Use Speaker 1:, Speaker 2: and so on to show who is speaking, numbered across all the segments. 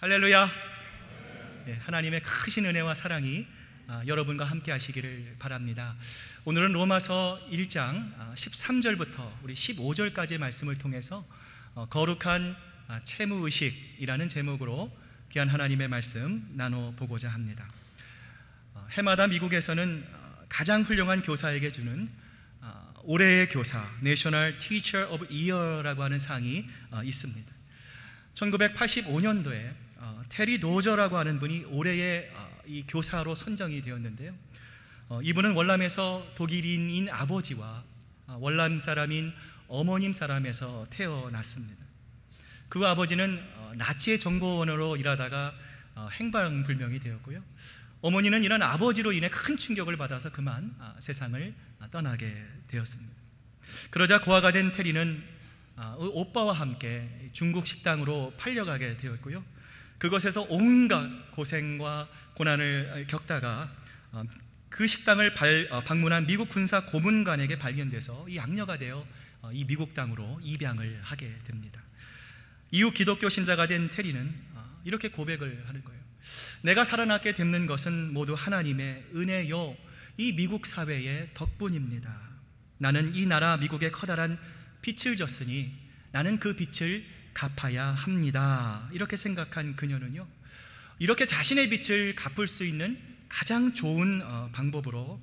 Speaker 1: 할렐루야. 하나님의 크신 은혜와 사랑이 여러분과 함께 하시기를 바랍니다. 오늘은 로마서 1장 13절부터 우리 15절까지의 말씀을 통해서 거룩한 채무의식이라는 제목으로 귀한 하나님의 말씀 나눠보고자 합니다. 해마다 미국에서는 가장 훌륭한 교사에게 주는 올해의 교사 National Teacher of Year라고 하는 상이 있습니다. 1985년도에 테리 도저라고 하는 분이 올해의 이 교사로 선정이 되었는데요. 이분은 월남에서 독일인인 아버지와 월남 사람인 어머님 사람에서 태어났습니다. 그 아버지는 나치의 정보원으로 일하다가 행방불명이 되었고요. 어머니는 이런 아버지로 인해 큰 충격을 받아서 그만 세상을 떠나게 되었습니다. 그러자 고아가 된 테리는 오빠와 함께 중국 식당으로 팔려가게 되었고요. 그것에서 온갖 고생과 고난을 겪다가 그 식당을 방문한 미국 군사 고문관에게 발견돼서 이 악녀가 되어 이 미국 땅으로 입양을 하게 됩니다. 이후 기독교 신자가 된 테리는 이렇게 고백을 하는 거예요. 내가 살아남게 되는 것은 모두 하나님의 은혜요, 이 미국 사회의 덕분입니다. 나는 이 나라 미국의 커다란 빚을 졌으니 나는 그 빚을 갚아야 합니다. 이렇게 생각한 그녀는요, 이렇게 자신의 빚을 갚을 수 있는 가장 좋은 방법으로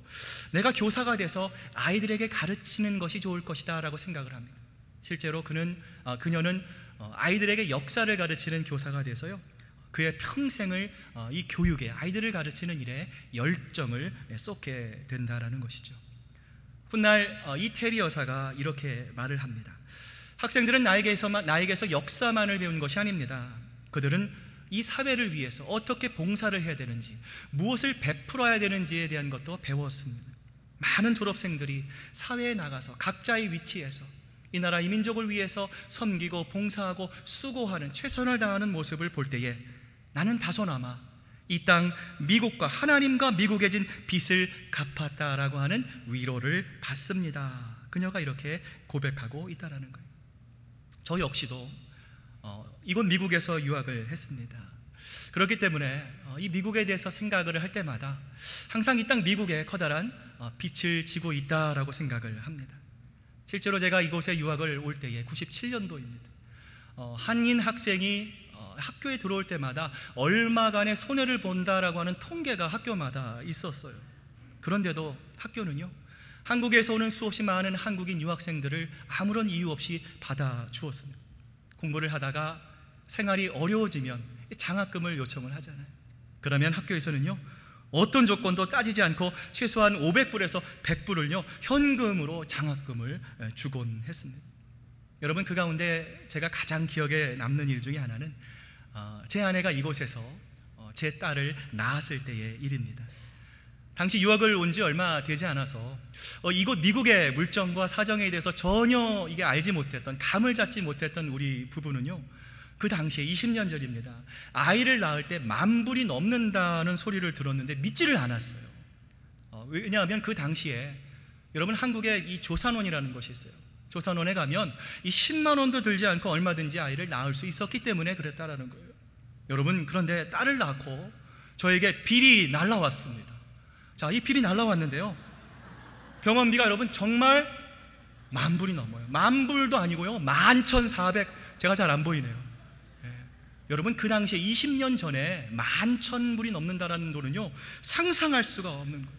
Speaker 1: 내가 교사가 돼서 아이들에게 가르치는 것이 좋을 것이다 라고 생각을 합니다. 실제로 그녀는 아이들에게 역사를 가르치는 교사가 돼서요, 그의 평생을 이 교육에, 아이들을 가르치는 일에 열정을 쏟게 된다라는 것이죠. 훗날 이 테리 여사가 이렇게 말을 합니다. 학생들은 나에게서 역사만을 배운 것이 아닙니다. 그들은 이 사회를 위해서 어떻게 봉사를 해야 되는지, 무엇을 베풀어야 되는지에 대한 것도 배웠습니다. 많은 졸업생들이 사회에 나가서 각자의 위치에서 이 나라 이 민족을 위해서 섬기고 봉사하고 수고하는, 최선을 다하는 모습을 볼 때에 나는 다소나마 이 땅 미국과 하나님과 미국에 진 빚을 갚았다라고 하는 위로를 받습니다. 그녀가 이렇게 고백하고 있다라는 거예요. 저 역시도 이곳 미국에서 유학을 했습니다. 그렇기 때문에 이 미국에 대해서 생각을 할 때마다 항상 이 땅 미국에 커다란 빚을 지고 있다라고 생각을 합니다. 실제로 제가 이곳에 유학을 올 때에 97년도입니다. 한인 학생이 학교에 들어올 때마다 얼마간의 손해를 본다라고 하는 통계가 학교마다 있었어요. 그런데도 학교는요, 한국에서 오는 수없이 많은 한국인 유학생들을 아무런 이유 없이 받아주었습니다. 공부를 하다가 생활이 어려워지면 장학금을 요청을 하잖아요. 그러면 학교에서는요, 어떤 조건도 따지지 않고 최소한 500불에서 100불을요 현금으로 장학금을 주곤 했습니다. 여러분, 그 가운데 제가 가장 기억에 남는 일 중에 하나는 제 아내가 이곳에서 제 딸을 낳았을 때의 일입니다. 당시 유학을 온 지 얼마 되지 않아서 이곳 미국의 물정과 사정에 대해서 전혀 이게 알지 못했던, 감을 잡지 못했던 우리 부부는요, 그 당시에 20년 전입니다. 아이를 낳을 때 10,000불이 넘는다는 소리를 들었는데 믿지를 않았어요. 왜냐하면 그 당시에 여러분, 한국에 이 조산원이라는 것이 있어요. 조산원에 가면 이 10만 원도 들지 않고 얼마든지 아이를 낳을 수 있었기 때문에 그랬다라는 거예요. 여러분, 그런데 딸을 낳고 저에게 빌이 날라왔습니다. 자, 이 빌이 날라왔는데요, 병원비가 여러분 정말 10,000불이 넘어요. 10,000불도 아니고요, 11,400, 제가 잘 안 보이네요. 여러분, 그 당시에 20년 전에 11,000불이 넘는다라는 돈은요 상상할 수가 없는 거예요.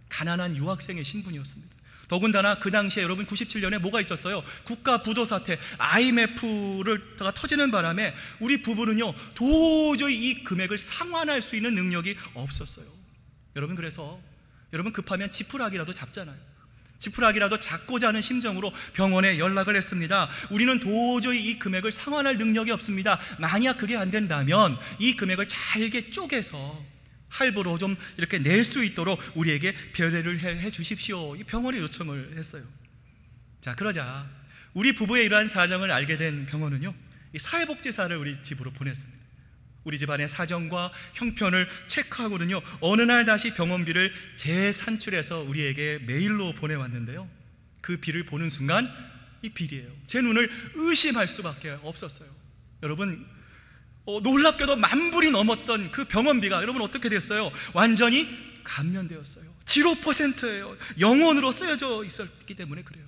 Speaker 1: 가난한 유학생의 신분이었습니다. 더군다나 그 당시에 여러분 97년에 뭐가 있었어요? 국가 부도 사태, IMF가 터지는 바람에 우리 부부는요 도저히 이 금액을 상환할 수 있는 능력이 없었어요. 여러분, 그래서 여러분 급하면 지푸라기라도 잡잖아요. 지푸라기라도 잡고자 하는 심정으로 병원에 연락을 했습니다. 우리는 도저히 이 금액을 상환할 능력이 없습니다. 만약 그게 안 된다면 이 금액을 잘게 쪼개서 할부로 좀 이렇게 낼 수 있도록 우리에게 배려를 해 주십시오. 이 병원에 요청을 했어요. 자, 그러자 우리 부부의 이러한 사정을 알게 된 병원은요, 이 사회복지사를 우리 집으로 보냈습니다. 우리 집안의 사정과 형편을 체크하고는요, 어느 날 다시 병원비를 재산출해서 우리에게 메일로 보내왔는데요, 그 비를 보는 순간 이 비리예요. 제 눈을 의심할 수밖에 없었어요. 여러분, 놀랍게도 10,000불이 넘었던 그 병원비가 여러분 어떻게 됐어요? 완전히 감면되었어요. 0%예요. 영원으로 쓰여져 있었기 때문에 그래요.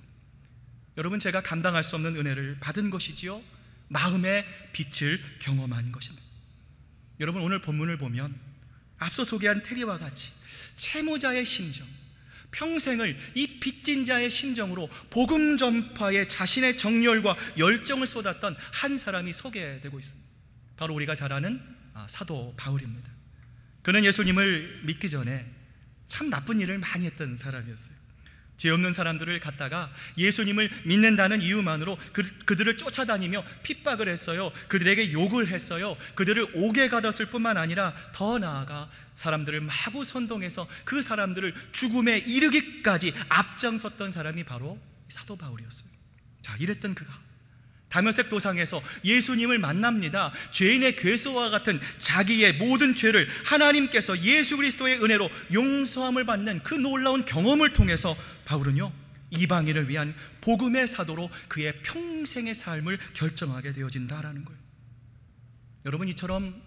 Speaker 1: 여러분, 제가 감당할 수 없는 은혜를 받은 것이지요, 마음의 빛을 경험한 것입니다. 여러분, 오늘 본문을 보면 앞서 소개한 테리와 같이 채무자의 심정, 평생을 이 빚진 자의 심정으로 복음 전파에 자신의 정열과 열정을 쏟았던 한 사람이 소개되고 있습니다. 바로 우리가 잘 아는 사도 바울입니다. 그는 예수님을 믿기 전에 참 나쁜 일을 많이 했던 사람이었어요. 죄 없는 사람들을 갖다가 예수님을 믿는다는 이유만으로 그들을 쫓아다니며 핍박을 했어요. 그들에게 욕을 했어요. 그들을 옥에 가뒀을 뿐만 아니라 더 나아가 사람들을 마구 선동해서 그 사람들을 죽음에 이르기까지 앞장섰던 사람이 바로 사도 바울이었어요. 자, 이랬던 그가 다메섹 도상에서 예수님을 만납니다. 죄인의 괴수와 같은 자기의 모든 죄를 하나님께서 예수 그리스도의 은혜로 용서함을 받는 그 놀라운 경험을 통해서 바울은요, 이방인을 위한 복음의 사도로 그의 평생의 삶을 결정하게 되어진다라는 거예요. 여러분, 이처럼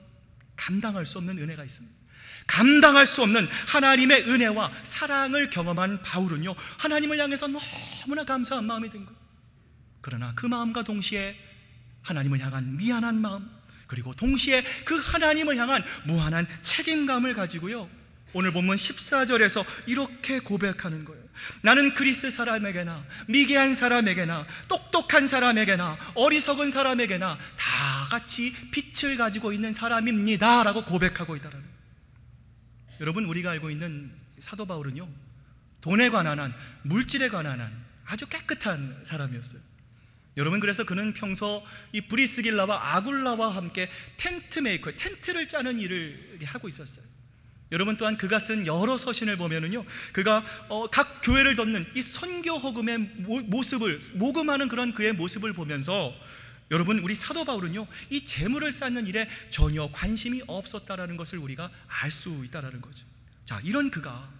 Speaker 1: 감당할 수 없는 은혜가 있습니다. 감당할 수 없는 하나님의 은혜와 사랑을 경험한 바울은요, 하나님을 향해서 너무나 감사한 마음이 든 거예요. 그러나 그 마음과 동시에 하나님을 향한 미안한 마음, 그리고 동시에 그 하나님을 향한 무한한 책임감을 가지고요, 오늘 본문 14절에서 이렇게 고백하는 거예요. 나는 그리스 사람에게나 미개한 사람에게나 똑똑한 사람에게나 어리석은 사람에게나 다 같이 빛을 가지고 있는 사람입니다 라고 고백하고 있다는 거예요. 여러분, 우리가 알고 있는 사도 바울은요, 돈에 관한 한, 물질에 관한 한 아주 깨끗한 사람이었어요. 여러분, 그래서 그는 평소 이 브리스길라와 아굴라와 함께 텐트 메이커, 텐트를 짜는 일을 하고 있었어요. 여러분, 또한 그가 쓴 여러 서신을 보면은요, 그가 각 교회를 덮는 이 선교 헌금의 모습을, 모금하는 그런 그의 모습을 보면서 여러분, 우리 사도 바울은요, 이 재물을 쌓는 일에 전혀 관심이 없었다라는 것을 우리가 알 수 있다라는 거죠. 자, 이런 그가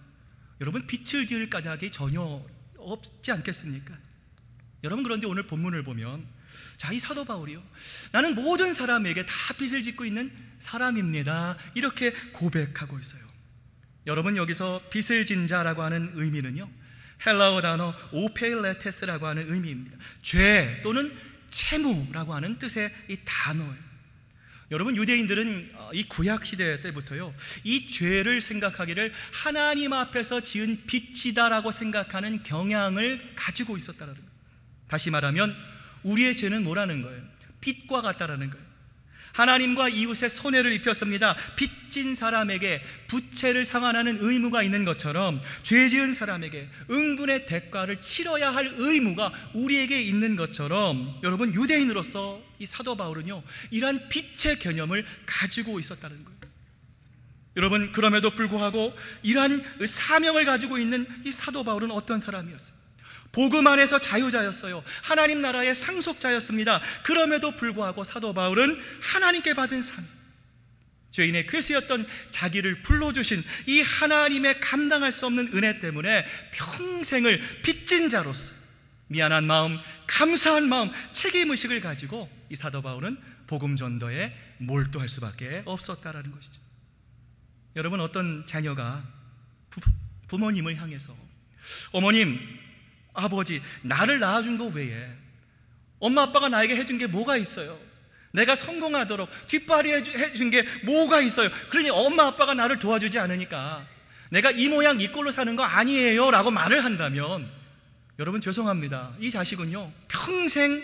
Speaker 1: 여러분, 빛을 지을 까닭이 전혀 없지 않겠습니까? 여러분, 그런데 오늘 본문을 보면, 자, 이 사도 바울이요, 나는 모든 사람에게 다 빚을 짓고 있는 사람입니다, 이렇게 고백하고 있어요. 여러분, 여기서 빚을 진 자라고 하는 의미는요, 헬라어 단어 오페일레테스라고 하는 의미입니다. 죄 또는 채무라고 하는 뜻의 이 단어예요. 여러분, 유대인들은 이 구약시대 때부터요, 이 죄를 생각하기를 하나님 앞에서 지은 빚이다라고 생각하는 경향을 가지고 있었다는 거예요. 다시 말하면 우리의 죄는 뭐라는 거예요? 빚과 같다라는 거예요. 하나님과 이웃의 손해를 입혔습니다. 빚진 사람에게 부채를 상환하는 의무가 있는 것처럼 죄 지은 사람에게 응분의 대가를 치러야 할 의무가 우리에게 있는 것처럼, 여러분, 유대인으로서 이 사도 바울은요, 이러한 빚의 개념을 가지고 있었다는 거예요. 여러분, 그럼에도 불구하고 이러한 사명을 가지고 있는 이 사도 바울은 어떤 사람이었어요? 복음 안에서 자유자였어요. 하나님 나라의 상속자였습니다. 그럼에도 불구하고 사도 바울은 하나님께 받은 사명, 죄인의 괴수였던 자기를 불러주신 이 하나님의 감당할 수 없는 은혜 때문에 평생을 빚진 자로서 미안한 마음, 감사한 마음, 책임의식을 가지고 이 사도 바울은 복음 전도에 몰두할 수밖에 없었다라는 것이죠. 여러분, 어떤 자녀가 부모님을 향해서, 어머님, 아버지, 나를 낳아준 거 외에 엄마 아빠가 나에게 해준 게 뭐가 있어요? 내가 성공하도록 뒷발이 해준 게 뭐가 있어요? 그러니 엄마 아빠가 나를 도와주지 않으니까 내가 이 모양 이 꼴로 사는 거 아니에요 라고 말을 한다면, 여러분, 죄송합니다, 이 자식은요, 평생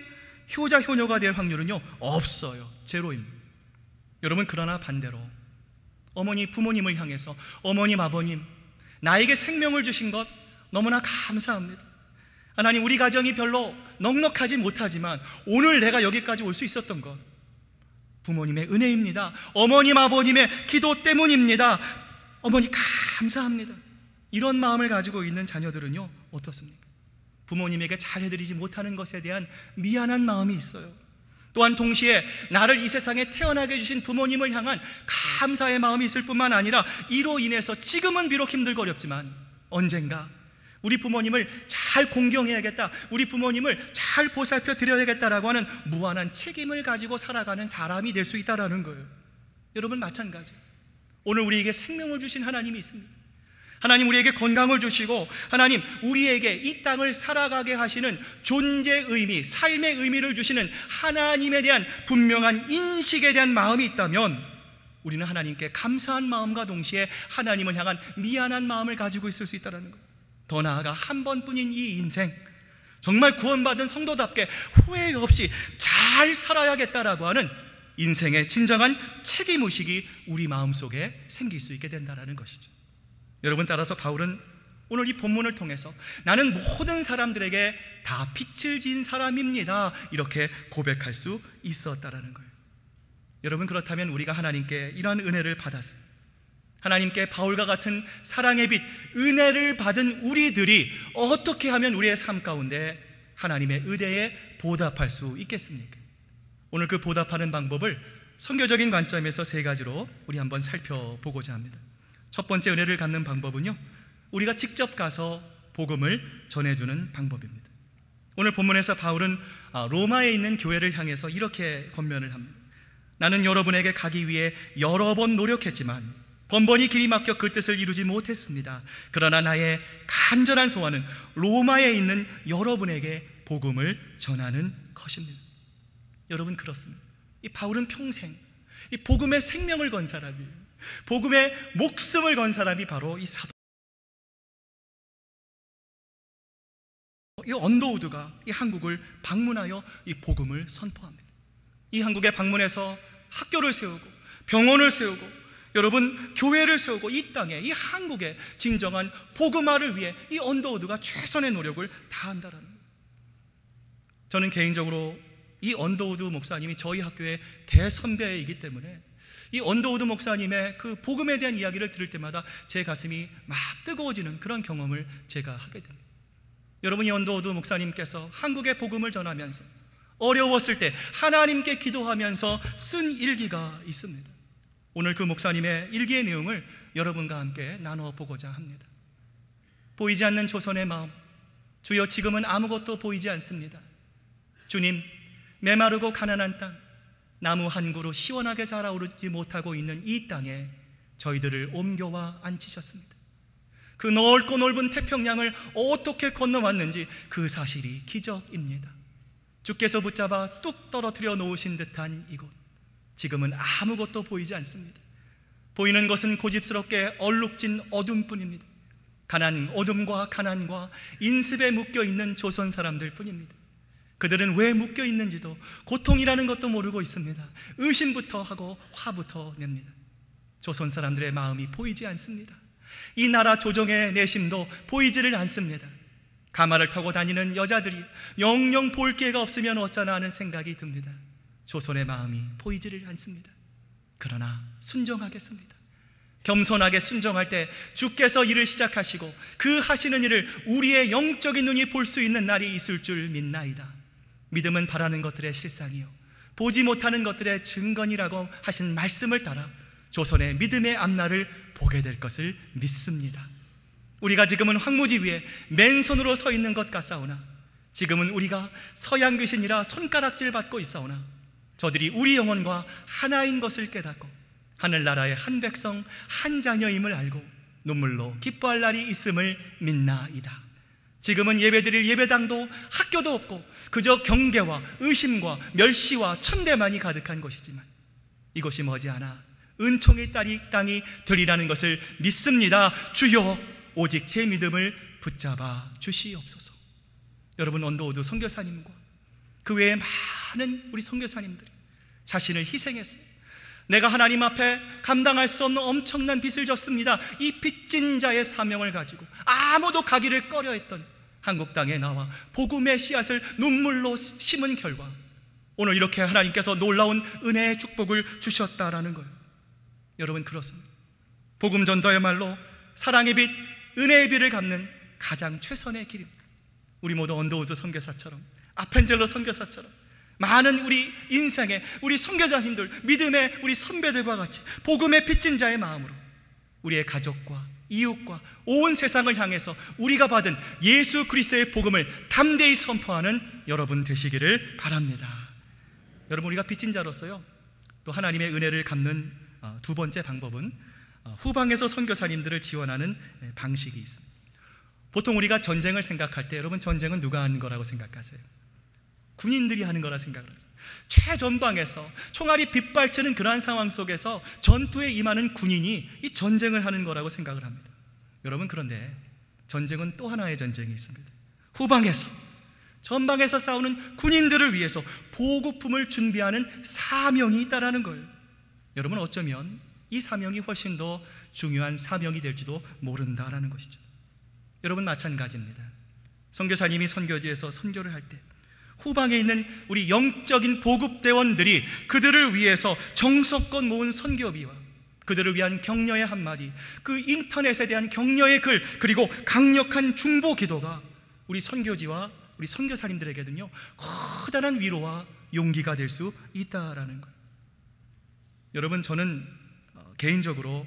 Speaker 1: 효자 효녀가 될 확률은요 없어요. 제로입니다. 여러분, 그러나 반대로 어머니, 부모님을 향해서, 어머님, 아버님, 나에게 생명을 주신 것 너무나 감사합니다. 하나님, 우리 가정이 별로 넉넉하지 못하지만 오늘 내가 여기까지 올 수 있었던 것 부모님의 은혜입니다. 어머님, 아버님의 기도 때문입니다. 어머니, 감사합니다. 이런 마음을 가지고 있는 자녀들은요, 어떻습니까? 부모님에게 잘해드리지 못하는 것에 대한 미안한 마음이 있어요. 또한 동시에 나를 이 세상에 태어나게 해주신 부모님을 향한 감사의 마음이 있을 뿐만 아니라 이로 인해서 지금은 비록 힘들고 어렵지만 언젠가 우리 부모님을 잘 공경해야겠다, 우리 부모님을 잘 보살펴 드려야겠다라고 하는 무한한 책임을 가지고 살아가는 사람이 될 수 있다라는 거예요. 여러분, 마찬가지. 오늘 우리에게 생명을 주신 하나님이 있습니다. 하나님 우리에게 건강을 주시고, 하나님 우리에게 이 땅을 살아가게 하시는 존재 의미, 삶의 의미를 주시는 하나님에 대한 분명한 인식에 대한 마음이 있다면, 우리는 하나님께 감사한 마음과 동시에 하나님을 향한 미안한 마음을 가지고 있을 수 있다는 거예요. 더 나아가 한 번뿐인 이 인생, 정말 구원받은 성도답게 후회 없이 잘 살아야겠다라고 하는 인생의 진정한 책임의식이 우리 마음속에 생길 수 있게 된다는 것이죠. 여러분, 따라서 바울은 오늘 이 본문을 통해서 나는 모든 사람들에게 다 빛을 진 사람입니다, 이렇게 고백할 수 있었다라는 거예요. 여러분, 그렇다면 우리가 하나님께 이러한 은혜를 받았어요. 하나님께 바울과 같은 사랑의 빛, 은혜를 받은 우리들이 어떻게 하면 우리의 삶 가운데 하나님의 의대에 보답할 수 있겠습니까? 오늘 그 보답하는 방법을 선교적인 관점에서 세 가지로 우리 한번 살펴보고자 합니다. 첫 번째 은혜를 갖는 방법은요, 우리가 직접 가서 복음을 전해주는 방법입니다. 오늘 본문에서 바울은 로마에 있는 교회를 향해서 이렇게 권면을 합니다. 나는 여러분에게 가기 위해 여러 번 노력했지만 번번이 길이 막혀 그 뜻을 이루지 못했습니다. 그러나 나의 간절한 소원은 로마에 있는 여러분에게 복음을 전하는 것입니다. 여러분, 그렇습니다. 이 바울은 평생 이 복음의 생명을 건 사람이에요. 복음의 목숨을 건 사람이 바로 이 사도, 이 언더우드가 이 한국을 방문하여 이 복음을 선포합니다. 이 한국에 방문해서 학교를 세우고 병원을 세우고 여러분 교회를 세우고 이 땅에, 이 한국에 진정한 복음화를 위해 이 언더우드가 최선의 노력을 다한다라는 거예요. 저는 개인적으로 이 언더우드 목사님이 저희 학교의 대선배이기 때문에 이 언더우드 목사님의 그 복음에 대한 이야기를 들을 때마다 제 가슴이 막 뜨거워지는 그런 경험을 제가 하게 됩니다. 여러분, 이 언더우드 목사님께서 한국의 복음을 전하면서 어려웠을 때 하나님께 기도하면서 쓴 일기가 있습니다. 오늘 그 목사님의 일기의 내용을 여러분과 함께 나눠보고자 합니다. 보이지 않는 조선의 마음, 주여 지금은 아무것도 보이지 않습니다. 주님, 메마르고 가난한 땅, 나무 한 그루 시원하게 자라오르지 못하고 있는 이 땅에 저희들을 옮겨와 앉히셨습니다. 그 넓고 넓은 태평양을 어떻게 건너왔는지 그 사실이 기적입니다. 주께서 붙잡아 뚝 떨어뜨려 놓으신 듯한 이곳, 지금은 아무것도 보이지 않습니다. 보이는 것은 고집스럽게 얼룩진 어둠뿐입니다. 어둠과 가난과 인습에 묶여있는 조선 사람들 뿐입니다. 그들은 왜 묶여있는지도, 고통이라는 것도 모르고 있습니다. 의심부터 하고 화부터 냅니다. 조선 사람들의 마음이 보이지 않습니다. 이 나라 조정의 내심도 보이지를 않습니다. 가마를 타고 다니는 여자들이 영영 볼 기회가 없으면 어쩌나 하는 생각이 듭니다. 조선의 마음이 보이지를 않습니다. 그러나 순종하겠습니다. 겸손하게 순종할 때 주께서 일을 시작하시고 그 하시는 일을 우리의 영적인 눈이 볼 수 있는 날이 있을 줄 믿나이다. 믿음은 바라는 것들의 실상이요 보지 못하는 것들의 증거니라고 하신 말씀을 따라 조선의 믿음의 앞날을 보게 될 것을 믿습니다. 우리가 지금은 황무지 위에 맨손으로 서 있는 것 같사오나, 지금은 우리가 서양 귀신이라 손가락질 받고 있사오나, 저들이 우리 영혼과 하나인 것을 깨닫고 하늘나라의 한 백성 한 자녀임을 알고 눈물로 기뻐할 날이 있음을 믿나이다. 지금은 예배드릴 예배당도 학교도 없고 그저 경계와 의심과 멸시와 천대만이 가득한 것이지만 이것이 머지않아 은총의 땅이 되리라는 것을 믿습니다. 주여, 오직 제 믿음을 붙잡아 주시옵소서. 여러분, 언더우드 선교사님과 그 외에 많은 우리 선교사님들이 자신을 희생했어요. 내가 하나님 앞에 감당할 수 없는 엄청난 빚을 졌습니다. 이 빚진 자의 사명을 가지고 아무도 가기를 꺼려했던 한국 땅에 나와 복음의 씨앗을 눈물로 심은 결과 오늘 이렇게 하나님께서 놀라운 은혜의 축복을 주셨다라는 거예요. 여러분, 그렇습니다. 복음 전도야말로 사랑의 빛, 은혜의 빛을 갚는 가장 최선의 길입니다. 우리 모두 언더우드 선교사처럼, 아펜젤로 선교사처럼 많은 우리 인생의 우리 선교사님들, 믿음의 우리 선배들과 같이 복음의 빚진 자의 마음으로 우리의 가족과 이웃과 온 세상을 향해서 우리가 받은 예수 그리스도의 복음을 담대히 선포하는 여러분 되시기를 바랍니다. 여러분, 우리가 빚진 자로서요, 또 하나님의 은혜를 갚는 두 번째 방법은 후방에서 선교사님들을 지원하는 방식이 있습니다. 보통 우리가 전쟁을 생각할 때, 여러분, 전쟁은 누가 하는 거라고 생각하세요? 군인들이 하는 거라 생각을 합니다. 최전방에서 총알이 빗발치는 그러한 상황 속에서 전투에 임하는 군인이 이 전쟁을 하는 거라고 생각을 합니다. 여러분, 그런데 전쟁은 또 하나의 전쟁이 있습니다. 후방에서, 전방에서 싸우는 군인들을 위해서 보급품을 준비하는 사명이 있다라는 거예요. 여러분, 어쩌면 이 사명이 훨씬 더 중요한 사명이 될지도 모른다라는 것이죠. 여러분, 마찬가지입니다. 선교사님이 선교지에서 선교를 할 때 후방에 있는 우리 영적인 보급대원들이 그들을 위해서 정성껏 모은 선교비와 그들을 위한 격려의 한마디, 그 인터넷에 대한 격려의 글, 그리고 강력한 중보 기도가 우리 선교지와 우리 선교사님들에게는요, 커다란 위로와 용기가 될 수 있다라는 거예요. 여러분, 저는 개인적으로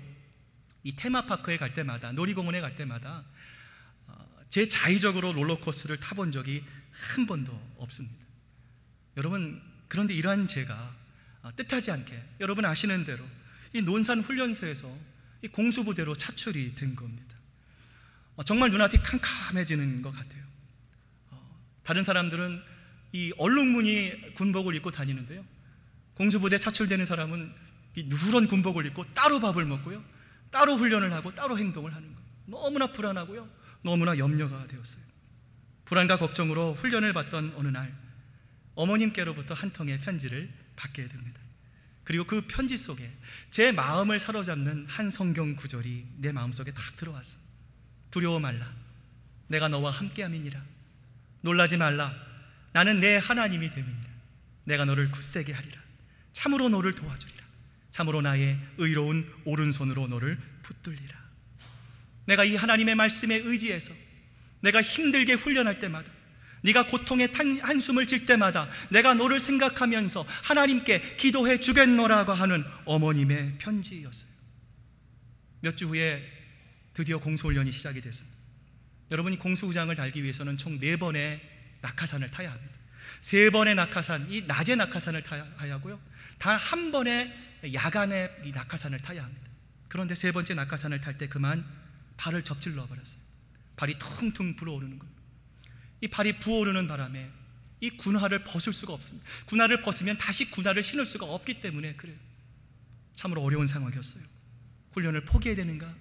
Speaker 1: 이 테마파크에 갈 때마다, 놀이공원에 갈 때마다 제 자의적으로 롤러코스터를 타본 적이 한 번도 없습니다. 여러분, 그런데 이러한 제가 뜻하지 않게, 여러분 아시는 대로 이 논산 훈련소에서 이 공수부대로 차출이 된 겁니다. 정말 눈앞이 캄캄해지는 것 같아요. 다른 사람들은 이 얼룩무늬 군복을 입고 다니는데요, 공수부대 차출되는 사람은 이 누런 군복을 입고 따로 밥을 먹고요, 따로 훈련을 하고 따로 행동을 하는 거예요. 너무나 불안하고요, 너무나 염려가 되었어요. 불안과 걱정으로 훈련을 받던 어느 날 어머님께로부터 한 통의 편지를 받게 됩니다. 그리고 그 편지 속에 제 마음을 사로잡는 한 성경 구절이 내 마음속에 탁 들어왔어. 두려워 말라, 내가 너와 함께함이니라. 놀라지 말라, 나는 내 하나님이 됨이니라. 내가 너를 굳세게 하리라. 참으로 너를 도와주리라. 참으로 나의 의로운 오른손으로 너를 붙들리라. 내가 이 하나님의 말씀에 의지해서 내가 힘들게 훈련할 때마다, 네가 고통의 한숨을 질 때마다 내가 너를 생각하면서 하나님께 기도해 주겠노라고 하는 어머님의 편지였어요. 몇 주 후에 드디어 공수훈련이 시작이 됐습니다. 여러분이 공수부장을 달기 위해서는 총 4번의 낙하산을 타야 합니다. 3번의 낙하산, 이 낮의 낙하산을 타야 하고요, 단 한 번의 야간의 이 낙하산을 타야 합니다. 그런데 3번째 낙하산을 탈 때 그만 발을 접질러 버렸어요. 발이 퉁퉁 불어오르는 거예요. 이 발이 부어오르는 바람에 이 군화를 벗을 수가 없습니다. 군화를 벗으면 다시 군화를 신을 수가 없기 때문에 그래요. 참으로 어려운 상황이었어요. 훈련을 포기해야 되는가,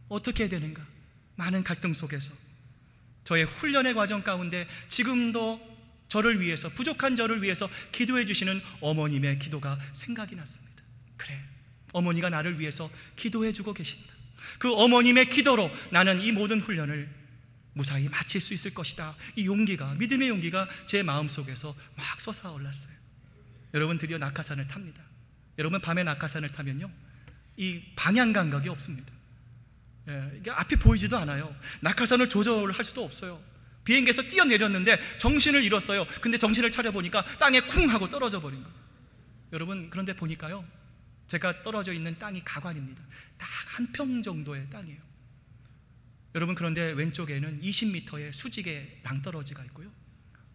Speaker 1: 어떻게 해야 되는가, 많은 갈등 속에서 저의 훈련의 과정 가운데 지금도 저를 위해서, 부족한 저를 위해서 기도해 주시는 어머님의 기도가 생각이 났습니다. 그래, 어머니가 나를 위해서 기도해 주고 계신다. 그 어머님의 기도로 나는 이 모든 훈련을 무사히 마칠 수 있을 것이다. 이 용기가, 믿음의 용기가 제 마음속에서 막 솟아올랐어요. 여러분, 드디어 낙하산을 탑니다. 여러분, 밤에 낙하산을 타면요, 이 방향 감각이 없습니다. 이게 앞이 보이지도 않아요. 낙하산을 조절할 수도 없어요. 비행기에서 뛰어내렸는데 정신을 잃었어요. 근데 정신을 차려보니까 땅에 쿵 하고 떨어져 버린 거예요. 여러분, 그런데 보니까요, 제가 떨어져 있는 땅이 가관입니다. 딱 한 평 정도의 땅이에요. 여러분, 그런데 왼쪽에는 20m의 수직의 낭떠러지가 있고요,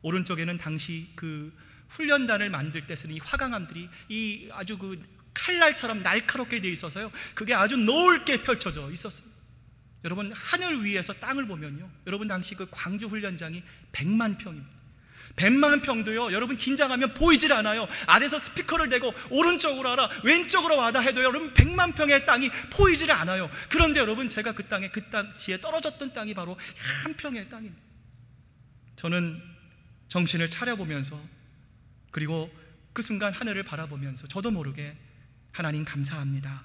Speaker 1: 오른쪽에는 당시 그 훈련단을 만들 때 쓰는 이 화강암들이 이 아주 그 칼날처럼 날카롭게 되어 있어서요, 그게 아주 넓게 펼쳐져 있었어요. 여러분, 하늘 위에서 땅을 보면요, 여러분 당시 그 광주 훈련장이 100만 평입니다. 100만 평도요, 여러분 긴장하면 보이질 않아요. 아래서 스피커를 대고 오른쪽으로 와라, 왼쪽으로 와다 해도 여러분 100만 평의 땅이 보이질 않아요. 그런데 여러분, 제가 그 땅에, 그 땅지에 떨어졌던 땅이 바로 한 평의 땅입니다. 저는 정신을 차려보면서, 그리고 그 순간 하늘을 바라보면서 저도 모르게 하나님 감사합니다,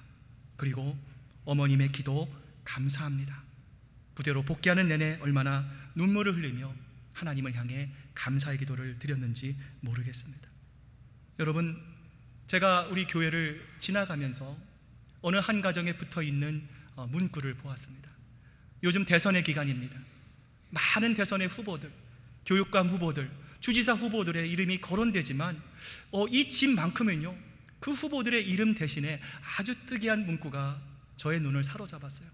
Speaker 1: 그리고 어머님의 기도 감사합니다, 부대로 복귀하는 내내 얼마나 눈물을 흘리며 하나님을 향해 감사의 기도를 드렸는지 모르겠습니다. 여러분, 제가 우리 교회를 지나가면서 어느 한 가정에 붙어있는 문구를 보았습니다. 요즘 대선의 기간입니다. 많은 대선의 후보들, 교육감 후보들, 주지사 후보들의 이름이 거론되지만 이 집만큼은요, 그 후보들의 이름 대신에 아주 특이한 문구가 저의 눈을 사로잡았어요.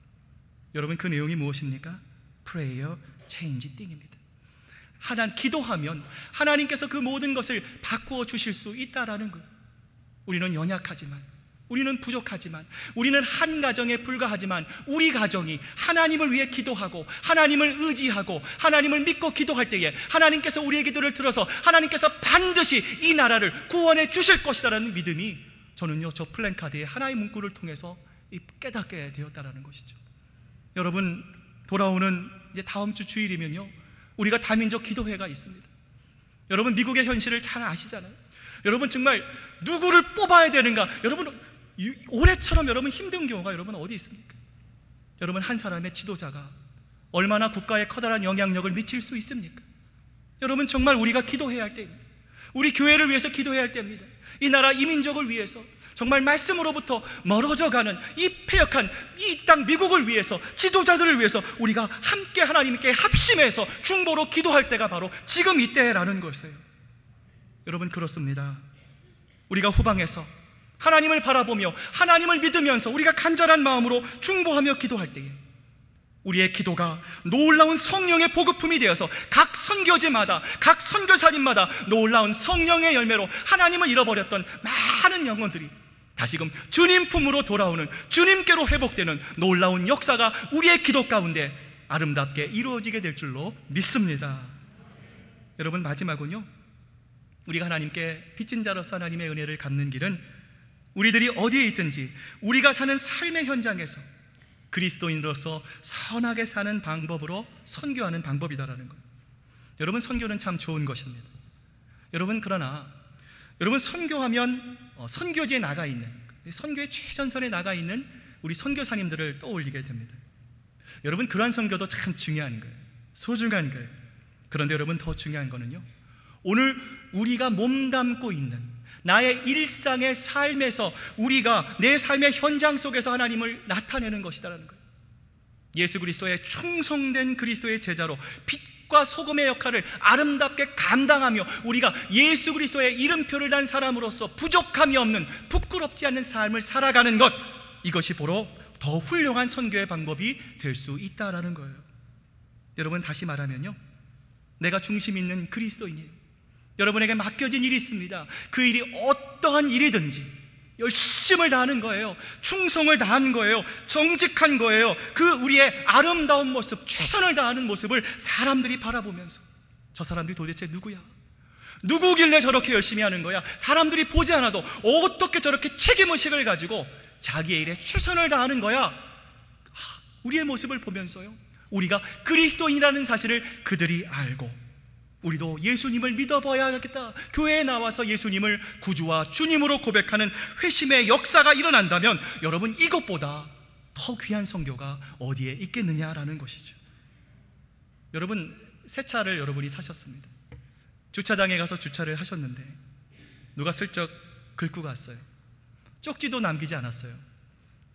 Speaker 1: 여러분, 그 내용이 무엇입니까? Prayer change thing입니다. 기도하면 하나님께서 그 모든 것을 바꾸어 주실 수 있다라는 거예요. 우리는 연약하지만, 우리는 부족하지만, 우리는 한 가정에 불과하지만, 우리 가정이 하나님을 위해 기도하고 하나님을 의지하고 하나님을 믿고 기도할 때에 하나님께서 우리의 기도를 들어서 하나님께서 반드시 이 나라를 구원해 주실 것이라는 믿음이 저는요, 저 플랜카드의 하나의 문구를 통해서 깨닫게 되었다라는 것이죠. 여러분, 돌아오는 이제 다음 주 주일이면요, 우리가 다민족 기도회가 있습니다. 여러분, 미국의 현실을 잘 아시잖아요. 여러분, 정말 누구를 뽑아야 되는가? 여러분, 올해처럼 여러분 힘든 경우가 여러분 어디 있습니까? 여러분, 한 사람의 지도자가 얼마나 국가에 커다란 영향력을 미칠 수 있습니까? 여러분, 정말 우리가 기도해야 할 때입니다. 우리 교회를 위해서 기도해야 할 때입니다. 이 나라, 이 민족을 위해서, 정말 말씀으로부터 멀어져가는 이 패역한 이 땅 미국을 위해서, 지도자들을 위해서 우리가 함께 하나님께 합심해서 중보로 기도할 때가 바로 지금 이때라는 것이에요. 여러분, 그렇습니다. 우리가 후방에서 하나님을 바라보며 하나님을 믿으면서 우리가 간절한 마음으로 중보하며 기도할 때에 우리의 기도가 놀라운 성령의 보급품이 되어서 각 선교지마다, 각 선교사님마다 놀라운 성령의 열매로 하나님을 잃어버렸던 많은 영혼들이 다시금 주님 품으로 돌아오는, 주님께로 회복되는 놀라운 역사가 우리의 기도 가운데 아름답게 이루어지게 될 줄로 믿습니다. 여러분, 마지막은요, 우리가 하나님께 빚진 자로서 하나님의 은혜를 갚는 길은 우리들이 어디에 있든지 우리가 사는 삶의 현장에서 그리스도인으로서 선하게 사는 방법으로 선교하는 방법이다라는 거예요. 여러분, 선교는 참 좋은 것입니다. 여러분, 그러나 여러분, 선교하면 선교지에 나가 있는, 선교의 최전선에 나가 있는 우리 선교사님들을 떠올리게 됩니다. 여러분, 그러한 선교도 참 중요한 거예요. 소중한 거예요. 그런데 여러분, 더 중요한 거는요, 오늘 우리가 몸담고 있는 나의 일상의 삶에서 우리가 내 삶의 현장 속에서 하나님을 나타내는 것이다라는 거예요. 예수 그리스도의 충성된 그리스도의 제자로 빛과 소금의 역할을 아름답게 감당하며 우리가 예수 그리스도의 이름표를 단 사람으로서 부족함이 없는, 부끄럽지 않는 삶을 살아가는 것, 이것이 바로 더 훌륭한 선교의 방법이 될 수 있다라는 거예요. 여러분, 다시 말하면요, 내가 중심 있는 그리스도인이에요. 여러분에게 맡겨진 일이 있습니다. 그 일이 어떠한 일이든지 열심을 다하는 거예요. 충성을 다하는 거예요. 정직한 거예요. 그 우리의 아름다운 모습, 최선을 다하는 모습을 사람들이 바라보면서 저 사람들이 도대체 누구야? 누구길래 저렇게 열심히 하는 거야? 사람들이 보지 않아도 어떻게 저렇게 책임의식을 가지고 자기의 일에 최선을 다하는 거야? 우리의 모습을 보면서요, 우리가 그리스도인이라는 사실을 그들이 알고 우리도 예수님을 믿어봐야겠다, 교회에 나와서 예수님을 구주와 주님으로 고백하는 회심의 역사가 일어난다면 여러분, 이것보다 더 귀한 선교가 어디에 있겠느냐라는 것이죠. 여러분, 새 차를 여러분이 사셨습니다. 주차장에 가서 주차를 하셨는데 누가 슬쩍 긁고 갔어요. 쪽지도 남기지 않았어요.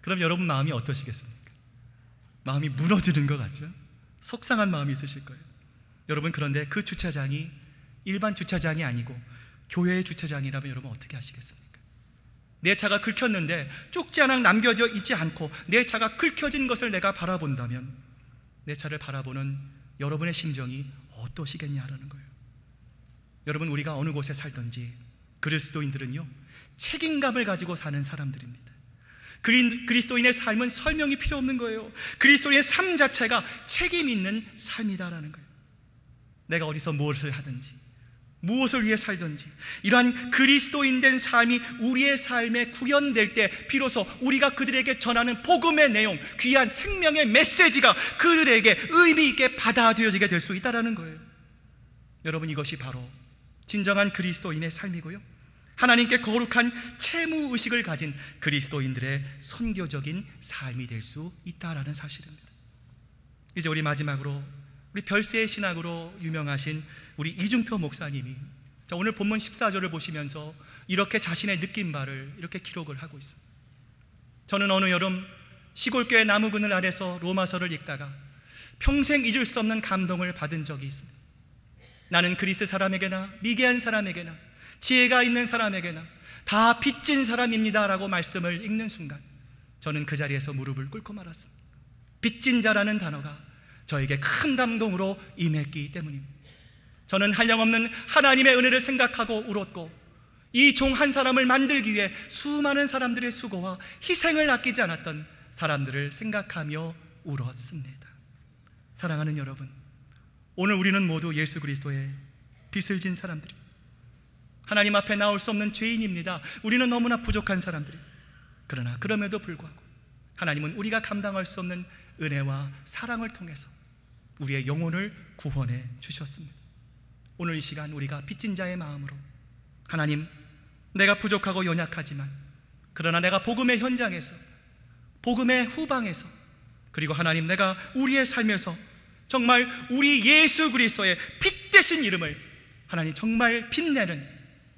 Speaker 1: 그럼 여러분 마음이 어떠시겠습니까? 마음이 무너지는 것 같죠? 속상한 마음이 있으실 거예요. 여러분, 그런데 그 주차장이 일반 주차장이 아니고 교회의 주차장이라면 여러분 어떻게 하시겠습니까? 내 차가 긁혔는데 쪽지 하나 남겨져 있지 않고 내 차가 긁혀진 것을 내가 바라본다면 내 차를 바라보는 여러분의 심정이 어떠시겠냐라는 거예요. 여러분, 우리가 어느 곳에 살든지 그리스도인들은요, 책임감을 가지고 사는 사람들입니다. 그리스도인의 삶은 설명이 필요 없는 거예요. 그리스도인의 삶 자체가 책임 있는 삶이다라는 거예요. 내가 어디서 무엇을 하든지 무엇을 위해 살든지 이러한 그리스도인 된 삶이 우리의 삶에 구현될 때 비로소 우리가 그들에게 전하는 복음의 내용, 귀한 생명의 메시지가 그들에게 의미 있게 받아들여지게 될 수 있다는 거예요. 여러분, 이것이 바로 진정한 그리스도인의 삶이고요, 하나님께 거룩한 채무의식을 가진 그리스도인들의 선교적인 삶이 될 수 있다는 사실입니다. 이제 우리 마지막으로 우리 별세의 신학으로 유명하신 우리 이중표 목사님이 오늘 본문 14절을 보시면서 이렇게 자신의 느낀 바를 이렇게 기록을 하고 있습니다. 저는 어느 여름 시골교회 나무 그늘 아래서 로마서를 읽다가 평생 잊을 수 없는 감동을 받은 적이 있습니다. 나는 그리스 사람에게나 미개한 사람에게나 지혜가 있는 사람에게나 다 빚진 사람입니다 라고 말씀을 읽는 순간 저는 그 자리에서 무릎을 꿇고 말았습니다. 빚진 자라는 단어가 저에게 큰 감동으로 임했기 때문입니다. 저는 한량없는 하나님의 은혜를 생각하고 울었고, 이 종 한 사람을 만들기 위해 수많은 사람들의 수고와 희생을 아끼지 않았던 사람들을 생각하며 울었습니다. 사랑하는 여러분, 오늘 우리는 모두 예수 그리스도의 빚을 진 사람들이, 하나님 앞에 나올 수 없는 죄인입니다. 우리는 너무나 부족한 사람들이. 그러나 그럼에도 불구하고 하나님은 우리가 감당할 수 없는 은혜와 사랑을 통해서 우리의 영혼을 구원해 주셨습니다. 오늘 이 시간 우리가 빚진 자의 마음으로, 하나님, 내가 부족하고 연약하지만 그러나 내가 복음의 현장에서, 복음의 후방에서, 그리고 하나님, 내가 우리의 삶에서 정말 우리 예수 그리스도의 빚 대신 이름을 하나님 정말 빛내는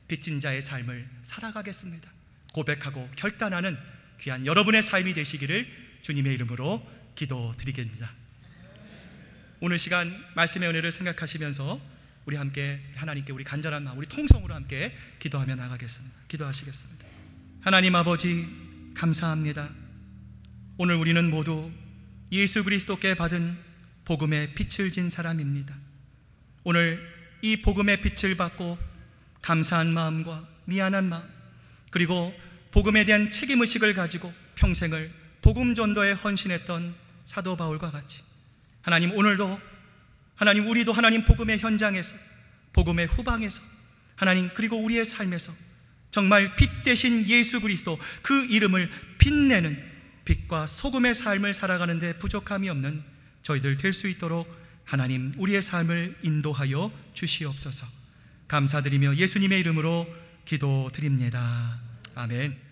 Speaker 1: 빚진 자의 삶을 살아가겠습니다 고백하고 결단하는 귀한 여러분의 삶이 되시기를 주님의 이름으로 기도드리겠습니다. 오늘 시간 말씀의 은혜를 생각하시면서 우리 함께 하나님께 우리 간절한 마음, 우리 통성으로 함께 기도하며 나가겠습니다. 기도하시겠습니다. 하나님 아버지, 감사합니다. 오늘 우리는 모두 예수 그리스도께 받은 복음의 빛을 진 사람입니다. 오늘 이 복음의 빛을 받고 감사한 마음과 미안한 마음, 그리고 복음에 대한 책임의식을 가지고 평생을 복음 전도에 헌신했던 사도 바울과 같이 하나님, 오늘도 하나님, 우리도 하나님 복음의 현장에서, 복음의 후방에서, 하나님, 그리고 우리의 삶에서 정말 빛 대신 예수 그리스도 그 이름을 빛내는 빛과 소금의 삶을 살아가는 데 부족함이 없는 저희들 될 수 있도록 하나님, 우리의 삶을 인도하여 주시옵소서. 감사드리며 예수님의 이름으로 기도드립니다. 아멘.